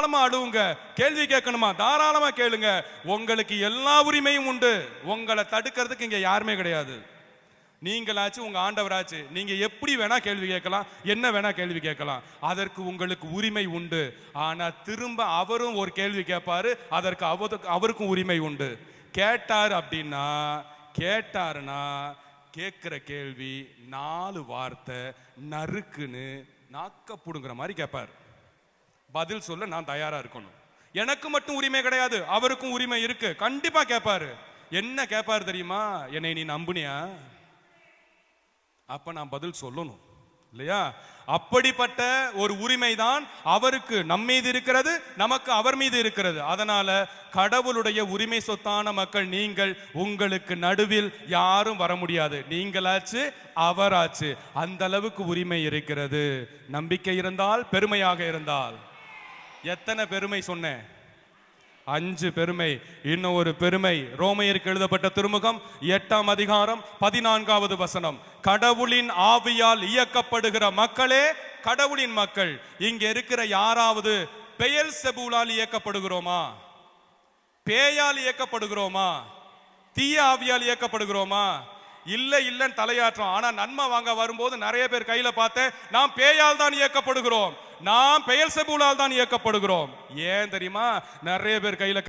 தாராளமா அழுவுங்க. கேள்வி கேட்கணுமா தாராளமா கேளுங்க. உங்களுக்கு எல்லா உரிமையும் உண்டு. உங்களை தடுக்கிறதுக்கு இங்க யாருமே கிடையாது. நீங்களாச்சு உங்க ஆண்டவராச்சு, நீங்க எப்படி வேணா கேள்வி கேட்கலாம், என்ன வேணா கேள்வி கேட்கலாம். அதற்கு உங்களுக்கு உரிமை உண்டு. ஆனா திரும்ப அவரும் ஒரு கேள்வி கேட்பாரு, அதற்கு அவருக்கும் உரிமை உண்டு. கேட்டாருன்னா கேட்கிற கேள்வி 4 வார்த்தை நறுக்குன்னு நாக்க புடுங்குற மாதிரி கேட்பார். பதில் சொல்ல நான் தயாரா இருக்கணும். எனக்கு மட்டும் உரிமை கிடையாது, அவருக்கும் உரிமை இருக்கு. கண்டிப்பா கேட்பாரு. என்ன கேட்பாரு தெரியுமா? என்னை நீ நம்புனியா? அப்ப நான் பதில் சொல்லணும் இல்லையா? அப்படிப்பட்ட ஒரு உரிமை தான் அவருக்கு நம் மீது இருக்கிறது, நமக்கு அவர் மீது இருக்கிறது. அதனால கடவுளுடைய உரிமை சொத்தான மக்கள் நீங்கள். உங்களுக்கு நடுவில் யாரும் வர முடியாது. நீங்களாச்சு அவராச்சு. அந்த அளவுக்கு உரிமை இருக்கிறது. நம்பிக்கை இருந்தால், பெருமையாக இருந்தால். எத்தனை பெருமை சொன்னேன்? 5 பெருமை. இன்னும் ஒரு பெருமை. ரோமையருக்கு எழுதப்பட்ட திருமுகம் 8ஆம் அதிகாரம் 14வது வசனம். கடவுளின் ஆவியால் இயக்கப்படுகிற மக்களே கடவுளின் மக்கள். இங்க இருக்கிற யாராவது பெயல்செபூலால் இயக்கப்படுகிறோமா? பேயால் இயக்கப்படுகிறோமா? தீய ஆவியால் இயக்கப்படுகிறோமா? இல்லன்னு தலையாற்றோம். ஆனா நன்மை வாங்க வரும்போது நிறைய பேர் கையில பார்த்தேன், நாம் பேயால் தான் இயக்கப்படுகிறோம், நாம் பெயல்செபூலால் தான் இயக்கப்படுகிறோம். ஏன் தெரியுமா? நிறைய பேர் கையில